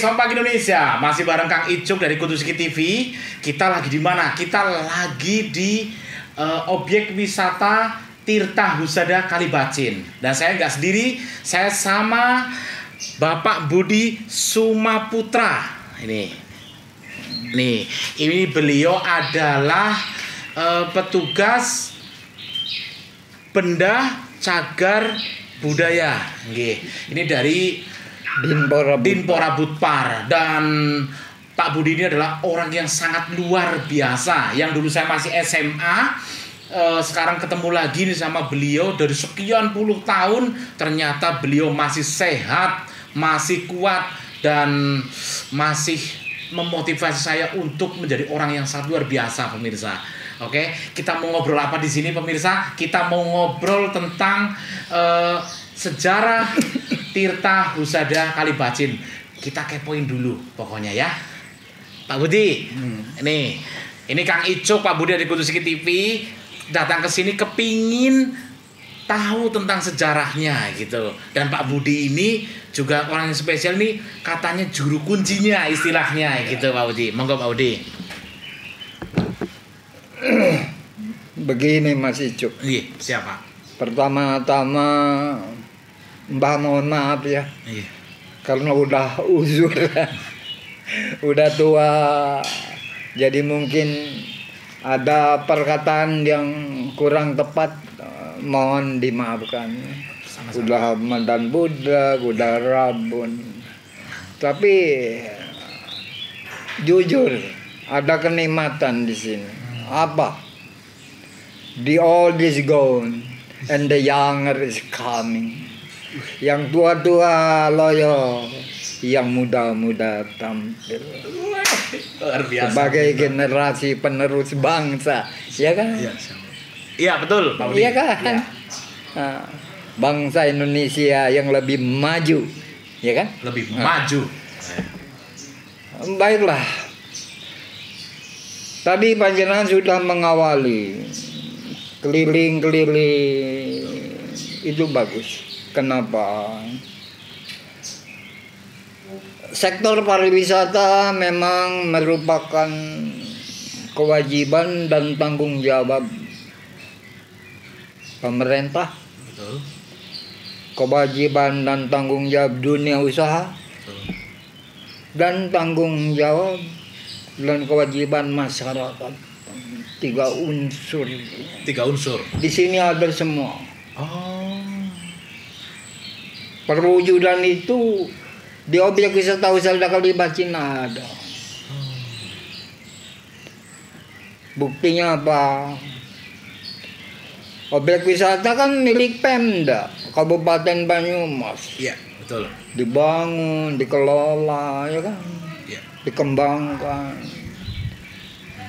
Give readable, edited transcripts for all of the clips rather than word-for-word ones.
Sompak Indonesia, masih bareng Kang Icuk dari Kutuski TV. Kita lagi di mana? Kita lagi di objek wisata Tirta Husada Kalibacin. Dan saya nggak sendiri, saya sama Bapak Budi Sumaputra. Ini beliau adalah petugas benda cagar budaya. Ini dari Dinpora Butpar. Dan Pak Budi ini adalah orang yang sangat luar biasa. Yang dulu saya masih SMA, sekarang ketemu lagi nih sama beliau dari sekian puluh tahun. Ternyata beliau masih sehat, masih kuat, dan masih memotivasi saya untuk menjadi orang yang sangat luar biasa, pemirsa. Oke, kita mau ngobrol apa di sini, pemirsa? Kita mau ngobrol tentang sejarah Tirta Husada Kalibacin. Kita kepoin dulu pokoknya ya, Pak Budi. Ini Kang Icuk, Pak Budi dari Kutuski TV datang ke sini kepingin tahu tentang sejarahnya gitu. Dan Pak Budi ini juga orang yang spesial nih, katanya juru kuncinya istilahnya gitu, Pak Budi. Monggo Pak Budi. Begini Mas Icuk. Iya, siapa? Pertama-tama Mbah mohon maaf ya. Iya. Karena udah uzur. Udah tua. Jadi mungkin ada perkataan yang kurang tepat, mohon dimaafkan. Sama-sama. Udah mandan budak, udah rabun. Tapi jujur ada kenikmatan di sini. Apa? The old is gone and the younger is coming. Yang tua-tua loyo, yang muda-muda tampil. Luar biasa. Sebagai generasi penerus bangsa, ya kan? Iya, betul, Pak Budi. Iya kan? Ya. Nah, bangsa Indonesia yang lebih maju, ya kan? Lebih maju. Baiklah. Tadi panjenengan sudah mengawali keliling-keliling, itu bagus. Kenapa? Sektor pariwisata memang merupakan kewajiban dan tanggung jawab pemerintah. Betul. Kewajiban dan tanggung jawab dunia usaha. Betul. Dan tanggung jawab dan kewajiban masyarakat. Tiga unsur. Di sini ada semua. Oh. Perwujudan itu di objek wisata Husada Kalibacin ada. Buktinya apa? Objek wisata kan milik Pemda Kabupaten Banyumas. Iya, betul. Dibangun, dikelola, ya kan? Iya. Dikembangkan.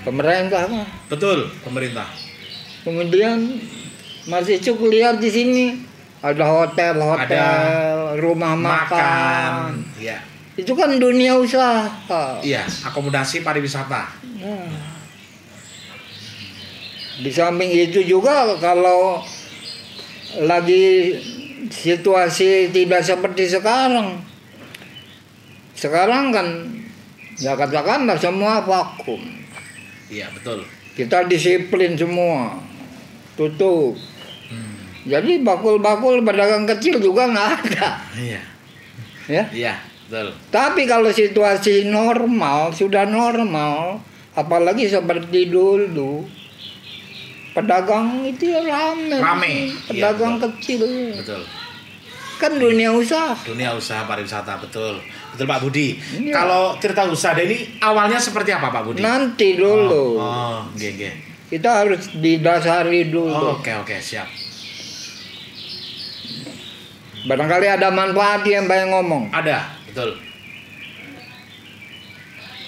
Pemerintah kan? Betul, pemerintah. Kemudian masih cukup lihat di sini ada hotel, rumah makan. Iya. Itu kan dunia usaha. Iya, akomodasi pariwisata. Nah. Di samping itu juga kalau lagi situasi tidak seperti sekarang. Sekarang kan ya katakanlah semua vakum. Iya, betul. Kita disiplin semua. Tutup. Jadi bakul-bakul pedagang kecil juga nggak ada. Iya. Ya. Iya, betul. Tapi kalau situasi normal, sudah normal, apalagi seperti dulu, pedagang itu ya rame. Pedagang Iya, betul. kecil. Betul. Kan dunia usaha. Dunia usaha pariwisata, betul. Betul Pak Budi. Iya. Kalau Tirta Husada ini awalnya seperti apa Pak Budi? Nanti dulu. Nggih. Kita harus didasari dulu. Oke, siap. Barangkali ada manfaat yang banyak ngomong. Ada, betul.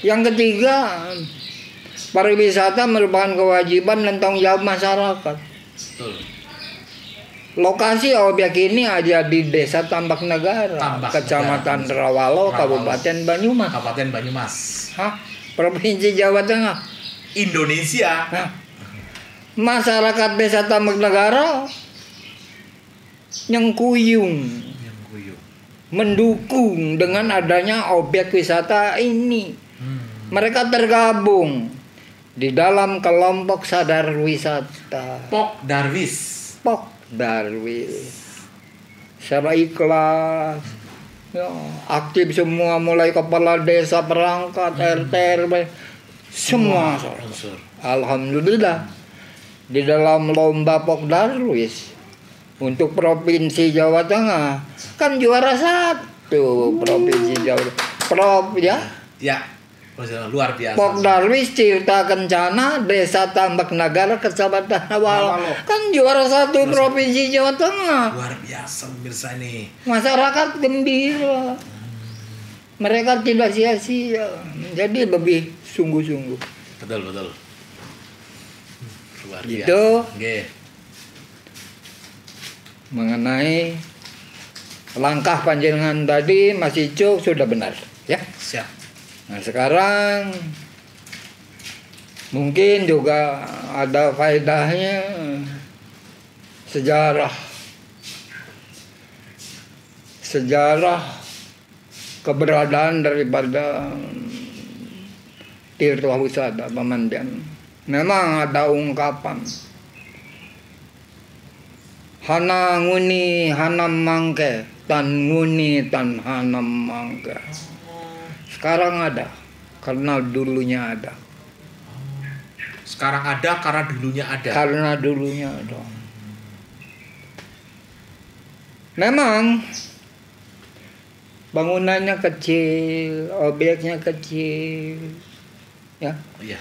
Yang ketiga, pariwisata merupakan kewajiban dan tanggung jawab masyarakat. Betul. Lokasi objek ini ada di Desa Tambak Negara, Kecamatan Rawalo, Kabupaten Banyumas. Kabupaten Banyumas. Hah? Provinsi Jawa Tengah. Indonesia. Nah, masyarakat Desa Tambak Negara nyengkuyung. mendukung dengan adanya objek wisata ini. Mereka tergabung di dalam kelompok sadar wisata. Pok Darwis. Secara ikhlas, ya, aktif semua, mulai kepala desa, perangkat, RT, RW, semua. Alhamdulillah, di dalam lomba Pok Darwis untuk Provinsi Jawa Tengah kan juara 1 Provinsi Jawa Tengah. Ya. Luar biasa. Pok Darwis Tirta Kencana, Desa Tambak Nagara, Kecamatan Nawalo. Kan juara 1 Provinsi Jawa Tengah. Luar biasa pemirsa ini. Masyarakat gembira. Mereka tidak sia-sia. Jadi lebih sungguh-sungguh. Betul. Luar biasa. Itu okay. Mengenai langkah panjenengan tadi, Mas Ico sudah benar, ya. Siap. Nah sekarang mungkin juga ada faedahnya sejarah keberadaan daripada Tirta Husada Pamandian. Memang ada ungkapan Hana nguni hanam mangke, tan nguni tan hanam mangke. Sekarang ada, karena dulunya ada. Sekarang ada karena dulunya ada. Karena dulunya ada. Memang bangunannya kecil, objeknya kecil, ya. Iya.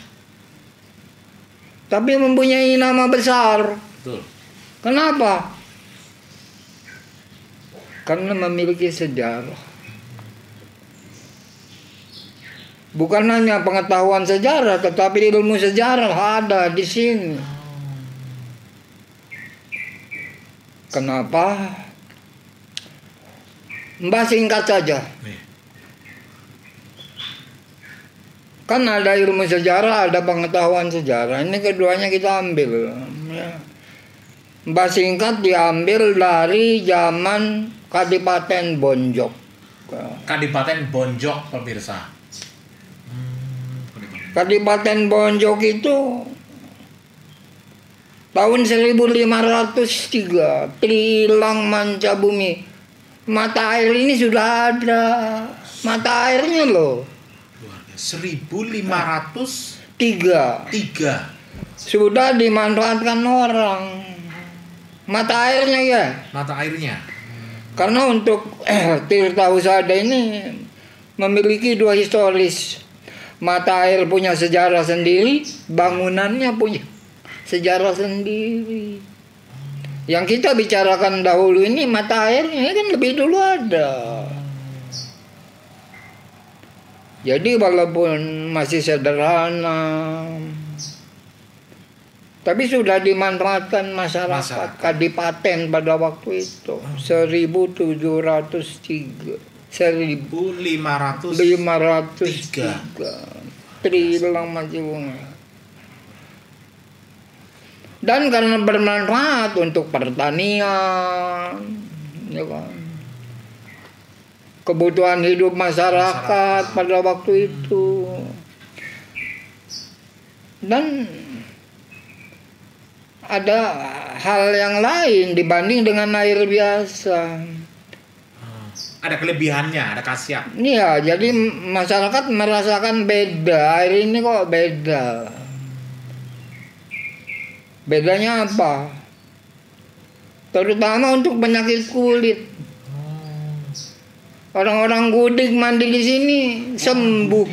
Tapi mempunyai nama besar. Betul. Kenapa? Karena memiliki sejarah. Bukan hanya pengetahuan sejarah, tetapi ilmu sejarah ada di sini. Kenapa? Mbak singkat saja. Kan ada ilmu sejarah, ada pengetahuan sejarah. Ini keduanya kita ambil. Mbak singkat diambil dari zaman Kadipaten Bonjok. Kadipaten Bonjok pemirsa. Kadipaten Bonjok itu tahun 1503, Trilang Manca Bumi. Mata air ini sudah ada. Mata airnya loh. 1503 sudah dimanfaatkan orang. Mata airnya ya. Mata airnya. Karena untuk Tirta Husada ini memiliki 2 historis. Mata air punya sejarah sendiri, bangunannya punya sejarah sendiri. Yang kita bicarakan dahulu ini mata airnya kan lebih dulu ada. Jadi walaupun masih sederhana, tapi sudah dimanfaatkan masyarakat Kadipaten pada waktu itu. 1503 Trilang Manca Bumi. Dan karena bermanfaat untuk pertanian, ya kan, kebutuhan hidup masyarakat pada waktu itu. Dan ada hal yang lain dibanding dengan air biasa. Ada kelebihannya, ada khasiat. Iya, jadi masyarakat merasakan beda. Air ini kok beda. Bedanya apa? Terutama untuk penyakit kulit. Orang-orang Gudik mandi di sini sembuh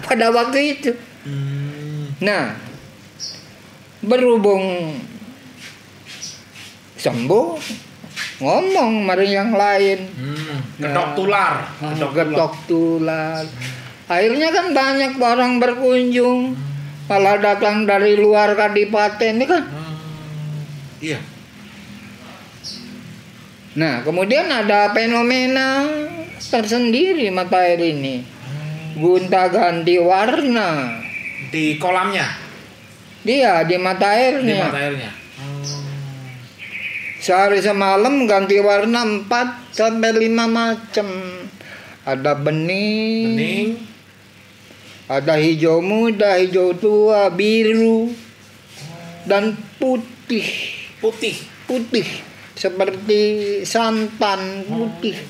pada waktu itu. Nah, berhubung sembuh, ngomong mari yang lain. Getok tular. Getok tular. Akhirnya kan banyak orang berkunjung, malah datang dari luar Kadipaten ini kan. Iya. Nah, kemudian ada fenomena tersendiri mata air ini. Gonta-ganti warna. Di kolamnya? Dia di mata airnya. Di mata airnya. Sehari semalam ganti warna 4 sampai 5 macam. Ada bening, ada hijau muda, hijau tua, biru, dan putih. Putih seperti santan putih.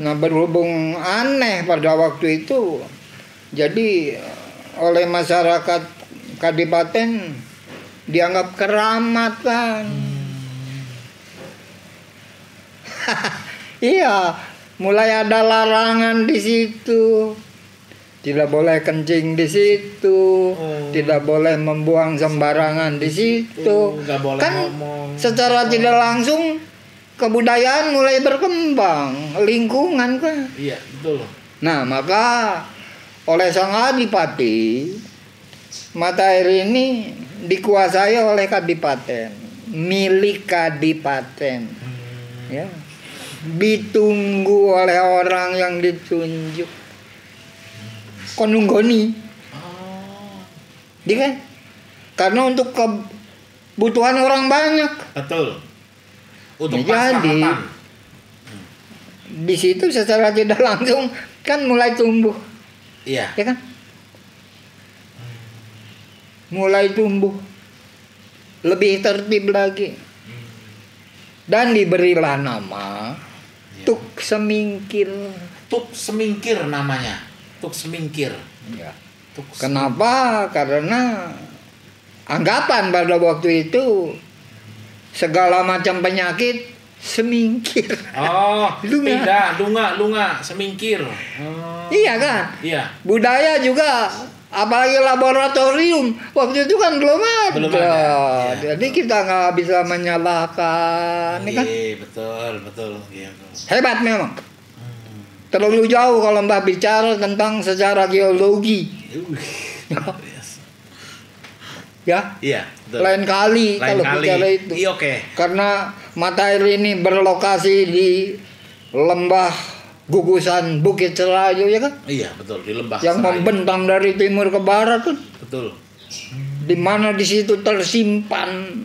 Nah, berhubung aneh pada waktu itu, jadi oleh masyarakat Kadipaten dianggap keramatan. Iya, mulai ada larangan di situ. Tidak boleh kencing di situ, tidak boleh membuang sembarangan di situ. Kan ngomong. Secara tidak langsung kebudayaan mulai berkembang, lingkungan kan. Iya, betul. Nah, maka oleh sang adipati, mata air ini dikuasai oleh Kadipaten, milik Kadipaten. Ya. Ditunggu oleh orang yang ditunjuk. Konunggoni. Dia kan? Karena untuk kebutuhan orang banyak. Betul. Untuk jadi di situ secara tidak langsung kan mulai tumbuh. Iya. Ya kan? Mulai tumbuh. Lebih tertib lagi. Dan diberilah nama Tuk Semingkir. Tuk Semingkir namanya. Tuk Semingkir. Ya. Kenapa? Karena anggapan pada waktu itu segala macam penyakit semingkir. Oh, lunga, semingkir. Iya kan? Iya. Budaya juga, apalagi laboratorium waktu itu kan belum ada. Ya. Jadi kita nggak bisa menyalahkan, kan? Betul. Iya, hebat memang. Terlalu jauh kalau Mbah bicara tentang secara geologi. Ya? Iya, betul. Lain kali kalau bicara itu. Iya, oke. Karena mata air ini berlokasi di lembah gugusan Bukit Serayu, ya kan? Iya, betul, di lembah yang Serayu. Membentang dari timur ke barat kan? Betul. Di mana di situ tersimpan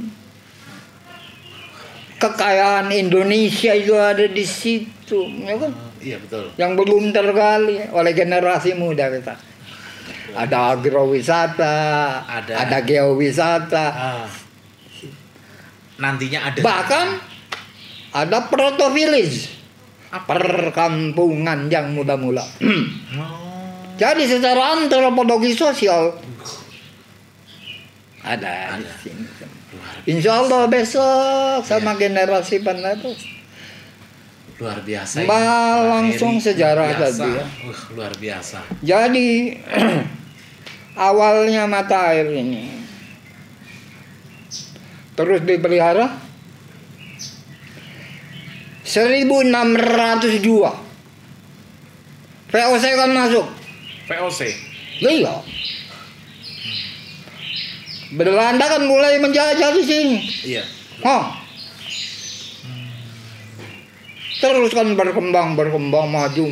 kekayaan Indonesia, itu ada di situ, ya kan? Iya, betul. Yang belum tergali oleh generasi muda kita. Ada agrowisata, ada geowisata. Nantinya ada. Bahkan ada proto village, perkampungan yang muda-muda. Jadi secara antropologi sosial ada di sini. Insya Allah besok sama generasi penerus. Luar biasa. Langsung sejarah tadi ya. Luar biasa. Jadi awalnya mata air ini terus dipelihara 1602. VOC kan masuk. VOC. Iya. Belanda kan mulai menjajah di sini. Iya. Terus kan berkembang maju.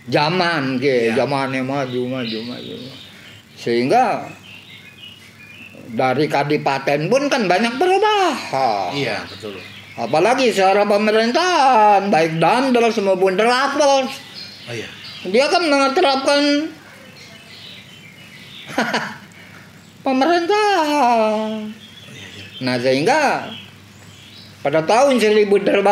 Zaman zamannya maju. Sehingga dari Kadipaten pun kan banyak perubahan. Iya, betul. Apalagi secara pemerintahan, baik Dandel maupun Raffles. Oh iya. Dia kan menerapkan pemerintahan. Nah, sehingga pada tahun 1800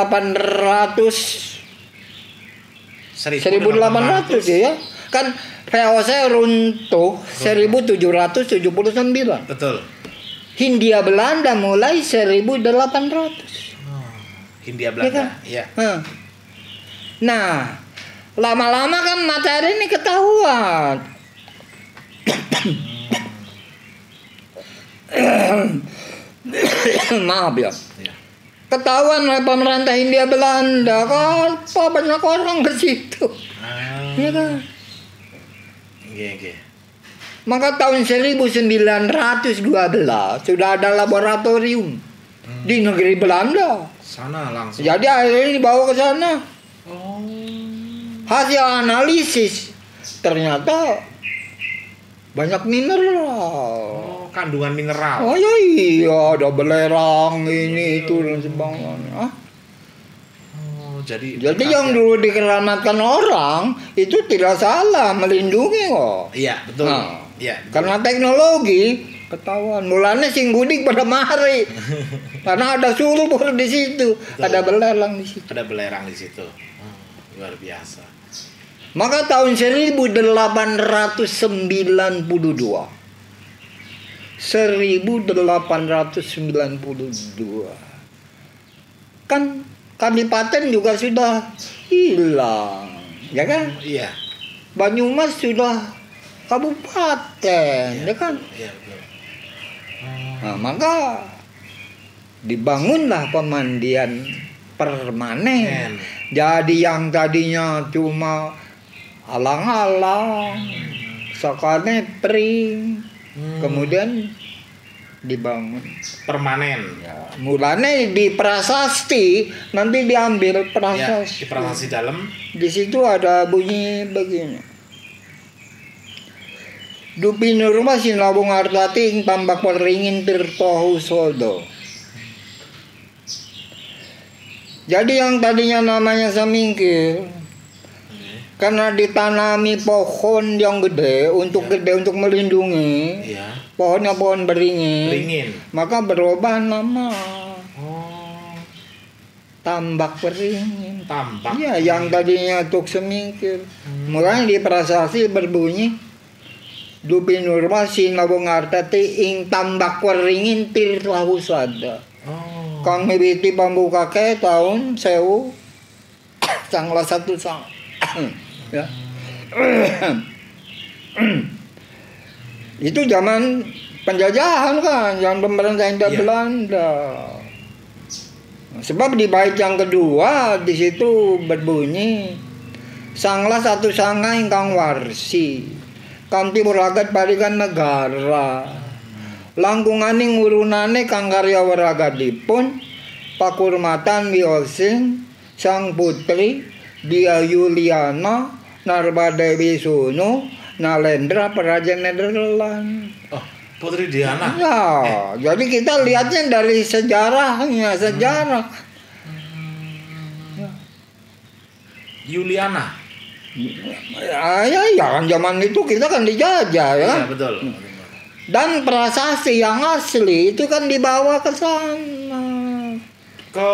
ya kan VOC runtuh 1779. Betul. Hindia Belanda mulai 1800. Hindia Belanda, ya. Nah, lama-lama kan materi ini ketahuan. Maaf ya. Ketahuan oleh pemerintah Hindia Belanda, apa banyak orang ke situ. Iya kan? Iya. Maka tahun 1912 sudah ada laboratorium di negeri Belanda. Sana langsung. Jadi akhirnya dibawa ke sana. Hasil analisis ternyata banyak mineral. kandungan mineral. Oh ya iya, ada belerang ini itu dan sebagainya. Jadi yang dulu dikeramatkan orang itu tidak salah, melindungi kok. Iya betul. Iya. Karena teknologi ketahuan. Mulanya sing gudik pada mari. Karena ada sulur di situ, betul. Ada belerang di situ. Ada belerang di situ. Luar biasa. Maka tahun 1892 kan Kadipaten juga sudah hilang, ya kan? Iya. Banyumas sudah kabupaten, ya kan? Iya, betul. Nah, maka dibangunlah pemandian permanen. Jadi yang tadinya cuma alang-alang, sakane pring, kemudian dibangun permanen. Ya, mulanya di prasasti nanti diambil prasasti. Ya, di prasasti dalam. Di situ ada bunyi begini. Dupi nurma sinabung artati ing tambak peringin tirtohu sodo. Jadi yang tadinya namanya Samingkir, karena ditanami pohon yang gede untuk melindungi. Iya. Pohonnya pohon beringin. Maka berubah nama. Tambak beringin. Tambak. Iya, yang tadinya Tuk Semingkir. Mulai di prasasti berbunyi Dupi nurma sinabung artati ing tambak beringin tirlahu sada. Kang miwiti pambuka ke tahun 1000 sangla 1 sang. Ya. Itu zaman penjajahan kan, zaman pemerintahan Belanda. Sebab di bait yang kedua di situ berbunyi sangla 1 sanga ingkang warsi kanthi waragat parikan negara langkunganing urunane kang karya waragadipun pakurmatan wiosing sang putri Dia Yuliana Narbadewi Sunu Nalendra Praja Nederland. Oh, Putri Diana. Ya, jadi kita lihatnya dari sejarahnya, sejarah. Yuliana. Ya kan zaman itu kita kan dijajah ya. Iya, betul. Dan prasasti yang asli itu kan dibawa ke sana. Ke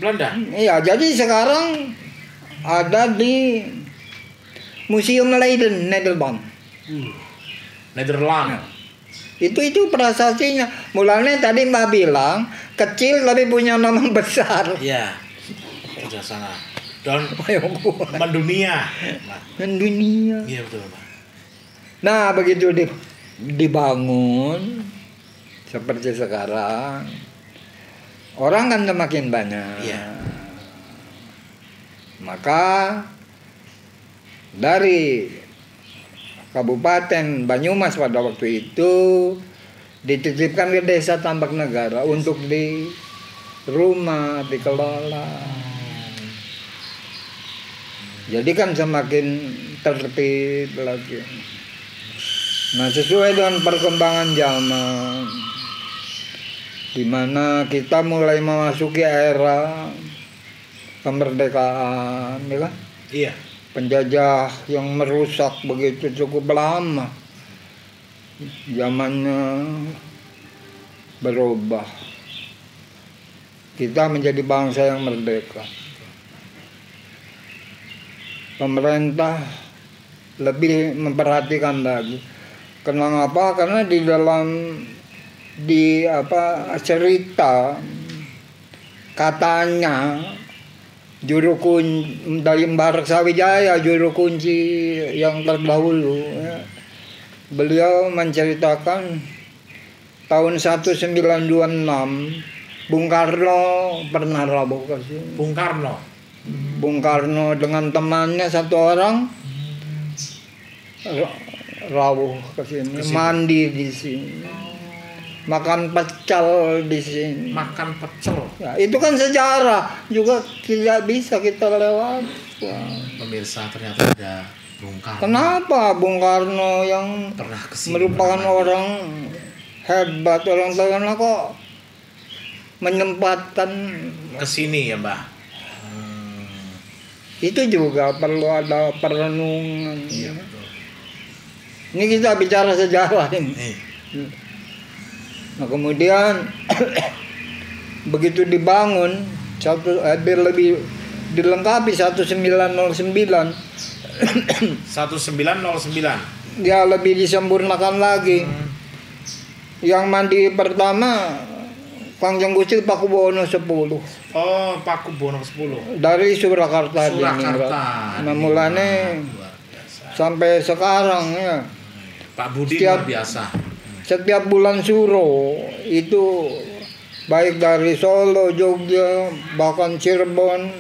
Belanda. Iya, jadi sekarang ada di Museum Leiden, Nederland. Nederland. Itu prasastinya. Mulanya tadi Mbak bilang kecil tapi punya nama besar. Iya. Sudah sangat. Dan mendunia. Mendunia. Iya betul, Pak. Nah, begitu dibangun seperti sekarang, orang kan semakin banyak. Iya. Maka dari Kabupaten Banyumas pada waktu itu dititipkan ke Desa Tambak Negara untuk di rumah dikelola. Jadi kan semakin tertib lagi. Nah, sesuai dengan perkembangan zaman, di mana kita mulai memasuki era kemerdekaan, ya kan? Iya. Penjajah yang merusak begitu cukup lama. Zamannya berubah. Kita menjadi bangsa yang merdeka. Pemerintah lebih memperhatikan lagi. Kenapa? Karena di dalam cerita katanya dari Barak Sawijaya, juru kunci yang terdahulu, ya, beliau menceritakan tahun 1926 Bung Karno pernah rawuh ke sini. Bung Karno dengan temannya satu orang rawuh ke sini, mandi di sini, makan pecel di sini. Makan pecel. Ya, itu kan sejarah juga tidak bisa kita lewat. Pemirsa, ternyata ada Bung Karno. Kenapa Bung Karno yang pernah kesini merupakan orang Hebat orang Tengah kok menyempatkan ke sini ya, Mbah. Itu juga perlu ada perenungan. Iya, betul. Ini kita bicara sejarah ini. Nah kemudian begitu dibangun lebih dilengkapi 1909 1909 ya lebih disempurnakan lagi. Yang mandi pertama Kangjeng Gusti Pakubuwono 10. Oh, Pakubuwono 10. Dari Surakarta. Surakarta. Nah, mulane sampai sekarang ya. Pak Budi luar biasa. Setiap bulan Suro itu baik dari Solo, Jogja, bahkan Cirebon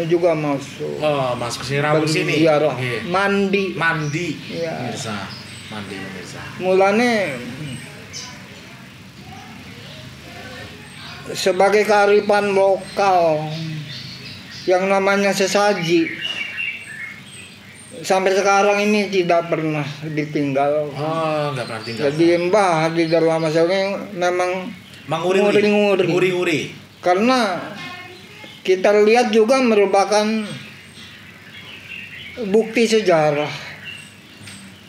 juga masuk. Oh, masuk sini Rabu sini. Ziarah. Mandi. Ya. Pemirsa. Pemirsa. Mulane sebagai kearifan lokal yang namanya sesaji sampai sekarang ini tidak pernah ditinggal. Oh, nggak pernah tinggal. Jadi Mbah di dalam masalahnya memang nguri-nguri. Karena kita lihat juga merupakan bukti sejarah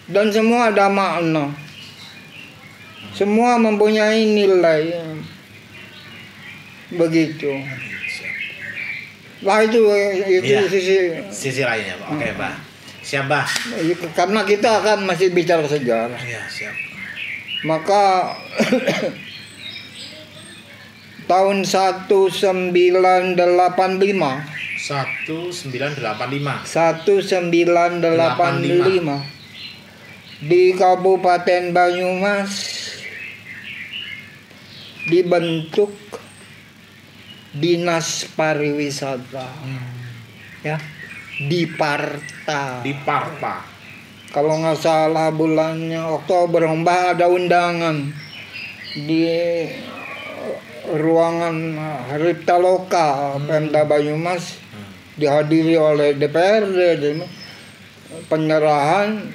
dan semua ada makna. Semua mempunyai nilai. Begitu. Lah itu ya, sisi lainnya. Oke, Mbah. Siap, Mbah. Karena kita akan masih bicara sejarah. Iya, siap. Maka tahun 1985 di Kabupaten Banyumas dibentuk Dinas Pariwisata. Ya, Diparta. Kalau nggak salah bulannya Oktober, Mbah ada undangan di ruangan Ripta Loka Pemda Banyumas, dihadiri oleh DPRD, penyerahan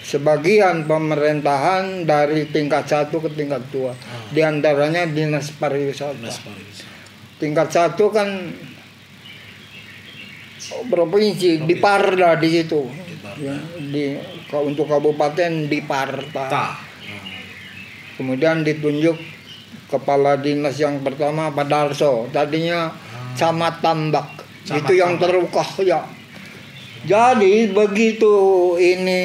sebagian pemerintahan dari tingkat 1 ke tingkat 2, di antaranya Dinas Pariwisata. Tingkat 1 kan provinsi, Diparda di situ. Ya, untuk kabupaten Diparta. Kemudian ditunjuk kepala dinas yang pertama Pak Darso. Tadinya Camat Tambak. Itu yang terukah ya. Jadi begitu ini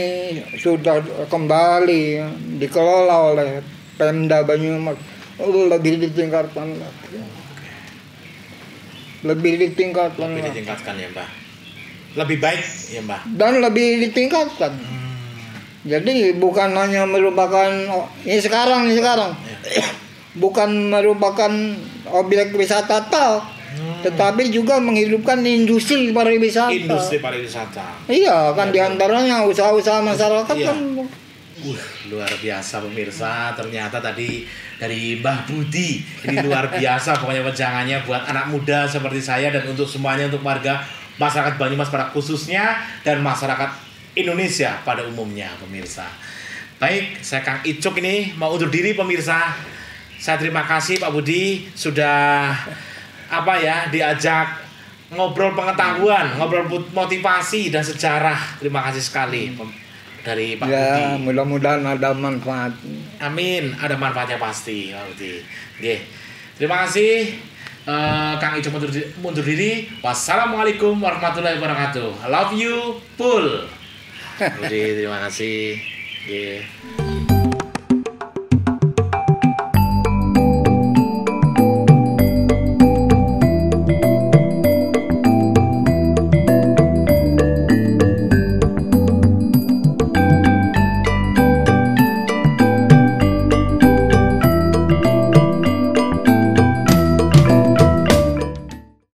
sudah kembali dikelola oleh Pemda Banyumas, lebih ditingkatkan lagi. Lebih ditingkatkan ya, Mbah. Lebih baik ya, Mbah. Dan lebih ditingkatkan. Jadi bukan hanya merupakan ini sekarang. Ya. Bukan merupakan objek wisata tetapi juga menghidupkan industri pariwisata. Iya, kan diantaranya usaha-usaha masyarakat kan. Luar biasa pemirsa, ternyata tadi dari Mbah Budi ini luar biasa pokoknya wejangannya buat anak muda seperti saya dan untuk semuanya, untuk warga masyarakat Banyumas pada khususnya dan masyarakat Indonesia pada umumnya pemirsa. Baik, saya Kang Icuk ini mau undur diri pemirsa. Saya terima kasih Pak Budi sudah diajak ngobrol pengetahuan, ngobrol motivasi dan sejarah. Terima kasih sekali dari Pak Budi. Mudah-mudahan ada manfaat. Amin, ada manfaatnya pasti Pak Budi. Oke. Terima kasih Kang Icuk mundur diri. Wassalamualaikum warahmatullahi wabarakatuh. I love you, Pul. Budi, terima kasih.